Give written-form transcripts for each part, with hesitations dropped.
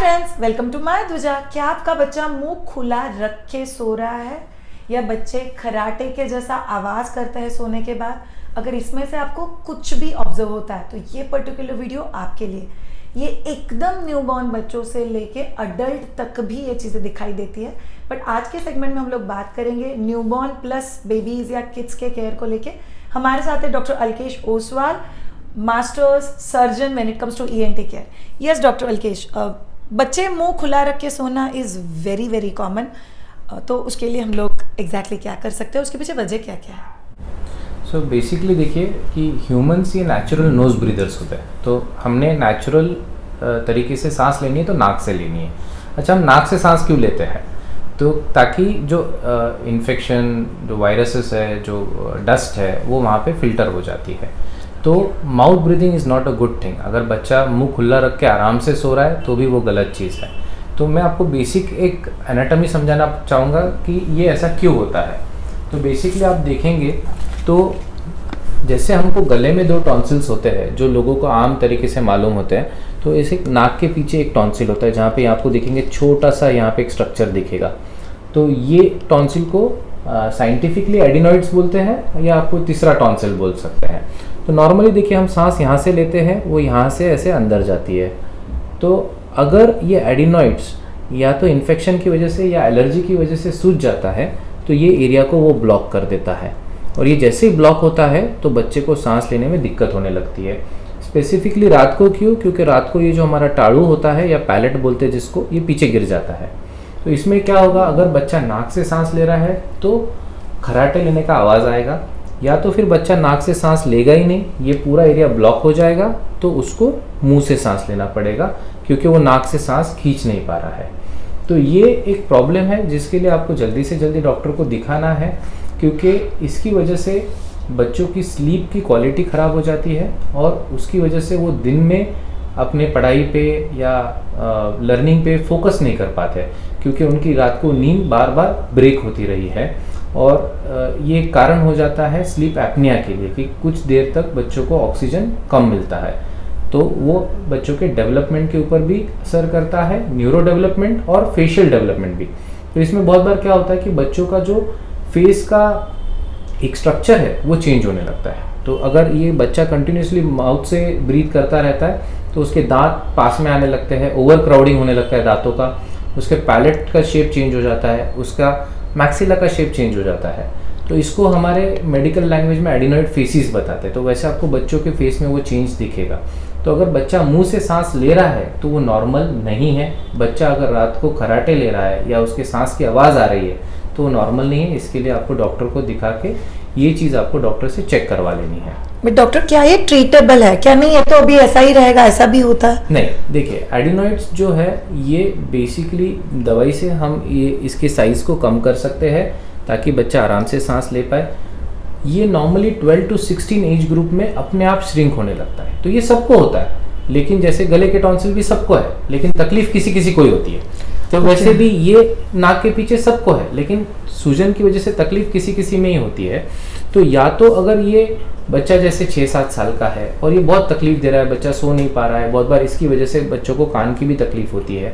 Friends, welcome to my ध्वजा। क्या आपका बच्चा मुंह खुला रख के सो रहा है या बच्चे खराटे के जैसा आवाज करता है सोने के बाद? अगर इसमें से आपको कुछ भी ऑब्जर्व होता है तो ये पर्टिकुलर वीडियो आपके लिए। ये एकदम न्यूबॉर्न बच्चों से लेके अडल्ट तक भी ये चीज़ें दिखाई देती है। बट आज के सेगमेंट में हम लोग बात करेंगे न्यूबॉर्न प्लस बेबीज या किड्स के केयर को लेके। हमारे साथ है doctor Alkesh Oswal, masters surgeon when it comes to ENT care. Yes doctor Alkesh, बच्चे मुंह खुला रख के सोना इज़ वेरी वेरी कॉमन। तो उसके लिए हम लोग एग्जैक्टली क्या कर सकते हैं, उसके पीछे वजह क्या क्या है? सो बेसिकली देखिए कि ह्यूमंस ये नेचुरल नोज ब्रीदर्स होते हैं, तो हमने नेचुरल तरीके से सांस लेनी है तो नाक से लेनी है। अच्छा, हम नाक से सांस क्यों लेते हैं? तो ताकि जो इन्फेक्शन, जो वायरसेस है, जो डस्ट है, वो वहाँ पे फिल्टर हो जाती है। तो mouth breathing is not a good thing. अगर बच्चा मुंह खुला रख के आराम से सो रहा है तो भी वो गलत चीज़ है। तो मैं आपको बेसिक एक एनाटॉमी समझाना चाहूँगा कि ये ऐसा क्यों होता है। तो बेसिकली आप देखेंगे तो जैसे हमको गले में 2 टॉन्सिल्स होते हैं जो लोगों को आम तरीके से मालूम होते हैं, तो ऐसे नाक के पीछे एक टॉन्सिल होता है जहाँ पे आपको देखेंगे छोटा सा यहाँ पे एक स्ट्रक्चर दिखेगा। तो ये टॉन्सिल को साइंटिफिकली एडिनॉइड्स बोलते हैं या आपको तीसरा टॉन्सिल बोल सकते हैं। तो नॉर्मली देखिए हम सांस यहाँ से लेते हैं, वो यहाँ से ऐसे अंदर जाती है। तो अगर ये एडिनॉइड्स या तो इन्फेक्शन की वजह से या एलर्जी की वजह से सूज जाता है तो ये एरिया को वो ब्लॉक कर देता है, और ये जैसे ही ब्लॉक होता है तो बच्चे को सांस लेने में दिक्कत होने लगती है। स्पेसिफिकली रात को क्यों? क्योंकि रात को ये जो हमारा टाड़ू होता है या पैलेट बोलते हैं जिसको, ये पीछे गिर जाता है। तो इसमें क्या होगा, अगर बच्चा नाक से सांस ले रहा है तो खराटे लेने का आवाज़ आएगा, या तो फिर बच्चा नाक से सांस लेगा ही नहीं, ये पूरा एरिया ब्लॉक हो जाएगा, तो उसको मुंह से सांस लेना पड़ेगा क्योंकि वो नाक से सांस खींच नहीं पा रहा है। तो ये एक प्रॉब्लम है जिसके लिए आपको जल्दी से जल्दी डॉक्टर को दिखाना है, क्योंकि इसकी वजह से बच्चों की स्लीप की क्वालिटी ख़राब हो जाती है और उसकी वजह से वो दिन में अपने पढ़ाई पे या लर्निंग पे फोकस नहीं कर पाते, क्योंकि उनकी रात को नींद बार बार ब्रेक होती रही है। और ये कारण हो जाता है स्लीप एपनिया के लिए कि कुछ देर तक बच्चों को ऑक्सीजन कम मिलता है। तो वो बच्चों के डेवलपमेंट के ऊपर भी असर करता है, न्यूरो डेवलपमेंट और फेशियल डेवलपमेंट भी। तो इसमें बहुत बार क्या होता है कि बच्चों का जो फेस का एक स्ट्रक्चर है वो चेंज होने लगता है। तो अगर ये बच्चा कंटिन्यूसली माउथ से ब्रीथ करता रहता है तो उसके दांत पास में आने लगते हैं, ओवर क्राउडिंग होने लगता है दांतों का, उसके पैलेट का शेप चेंज हो जाता है, उसका मैक्सिला का शेप चेंज हो जाता है। तो इसको हमारे मेडिकल लैंग्वेज में एडिनॉइड फेसिस बताते हैं। तो वैसे आपको बच्चों के फेस में वो चेंज दिखेगा। तो अगर बच्चा मुंह से सांस ले रहा है तो वो नॉर्मल नहीं है। बच्चा अगर रात को खराटे ले रहा है या उसके सांस की आवाज़ आ रही है तो वो नॉर्मल नहीं है। इसके लिए आपको डॉक्टर को दिखा के ये चीज़ आपको डॉक्टर से चेक करवा लेनी है। बट डॉक्टर, क्या ये ट्रीटेबल है? क्या नहीं, ये तो अभी ऐसा ही रहेगा, ऐसा भी होता है? नहीं, देखिए एडिनॉइड्स जो है ये बेसिकली दवाई से हम ये इसके साइज़ को कम कर सकते हैं ताकि बच्चा आराम से सांस ले पाए। ये नॉर्मली 12 to 16 एज ग्रुप में अपने आप श्रिंक होने लगता है। तो ये सबको होता है, लेकिन जैसे गले के टॉन्सिल भी सबको है, लेकिन तकलीफ किसी किसी को ही होती है। तो वैसे भी ये नाक के पीछे सबको है, लेकिन सूजन की वजह से तकलीफ किसी किसी में ही होती है। तो या तो अगर ये बच्चा जैसे 6-7 साल का है और ये बहुत तकलीफ दे रहा है, बच्चा सो नहीं पा रहा है, बहुत बार इसकी वजह से बच्चों को कान की भी तकलीफ होती है,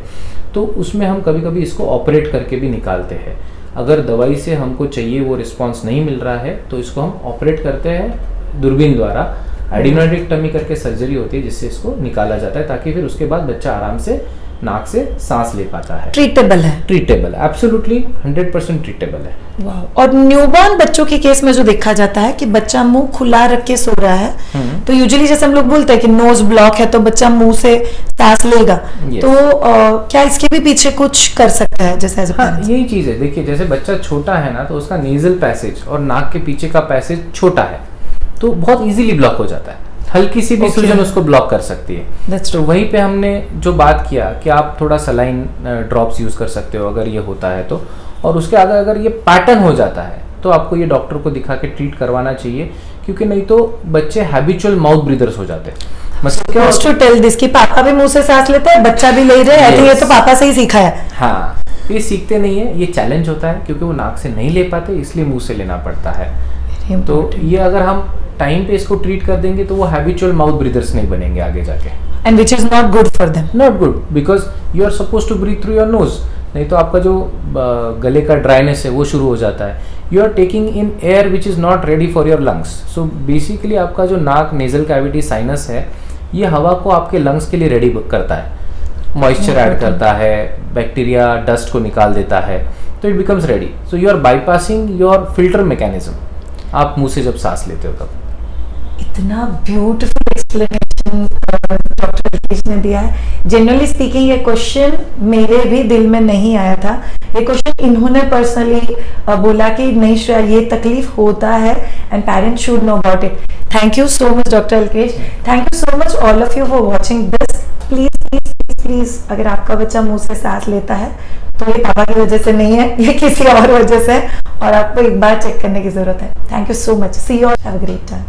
तो उसमें हम कभी कभी इसको ऑपरेट करके भी निकालते हैं। अगर दवाई से हमको चाहिए वो रिस्पॉन्स नहीं मिल रहा है तो इसको हम ऑपरेट करते हैं दूरबीन द्वारा। एडिनोइडेक्टमी करके सर्जरी होती है जिससे इसको निकाला जाता है, ताकि फिर उसके बाद बच्चा आराम से नाक से सांस ले पाता है। ट्रीटेबल है? ट्रीटेबल है, एब्सोल्युटली 100% ट्रीटेबल है। वाह। और न्यूबॉर्न बच्चों के केस में जो देखा जाता है कि बच्चा मुंह खुला रख के सो रहा है, तो यूजुअली जैसे हम लोग बोलते हैं कि नोज ब्लॉक है तो बच्चा मुंह से सांस लेगा, तो क्या इसके भी पीछे कुछ कर सकता है? जैसे यही चीज है। देखिए जैसे बच्चा छोटा है ना, तो उसका नेजल पैसेज और नाक के पीछे का पैसेज छोटा है, तो बहुत इजीली ब्लॉक हो जाता है। हल्की सी भी सूजन उसको ब्लॉक कर सकती है। तो वहीं पे हमने जो बात किया कि आप थोड़ा सलाइन ड्रॉप्स यूज कर सकते हो अगर ये होता है तो, और उसके आगे अगर ये पैटर्न हो जाता है तो आपको ये डॉक्टर को दिखा के ट्रीट करवाना चाहिए, क्योंकि नहीं तो बच्चे हैबिचुअल माउथ ब्रीदर्स हो जाते हैं। मतलब क्या टू टेल दिस कि पापा भी मुंह से सांस लेते हैं, बच्चा भी ले रहे हैं, ये तो पापा से ही सीखा है। हाँ, ये सीखते नहीं है, ये चैलेंज होता है क्योंकि वो नाक से नहीं ले पाते, इसलिए मुंह से लेना पड़ता है। तो ये अगर हम टाइम पे इसको ट्रीट कर देंगे तो वो हैबिचुअल माउथ ब्रीदर्स नहीं बनेंगे आगे जाके। And which is not good for them. Not good because you are suppose to breathe through your nose. नहीं तो आपका जो गले का ड्राइनेस है वो शुरू हो जाता है. You are taking in air which is not ready for your lungs. So basically आपका जो नाक, नेजल कैविटी, साइनस है, ये हवा को आपके लंग्स के लिए रेडी करता है, मॉइस्चर ऐड करता है, बैक्टीरिया, डस्ट को निकाल देता है, तो it becomes ready. So you are bypassing your filter mechanism. आप मुंह से जब सांस लेते हो तब. इतना ब्यूटीफुल एक्सप्लेनेशन डॉक्टर रितेश ने दिया है. जनरली स्पीकिंग ये क्वेश्चन मेरे भी दिल में नहीं आया था. ये क्वेश्चन इन्होंने पर्सनली बोला कि नहीं श्रेया, ये तकलीफ होता है and parents should know about it. Thank you so much doctor Alkesh. Thank you so much all of you for watching this. Please please please अगर आपका बच्चा मुंह से सांस लेता है तो ये पापा की वजह से नहीं है, ये किसी और वजह से है, और आपको एक बार चेक करने की जरूरत है. Thank you so much. See you all. Have a great time.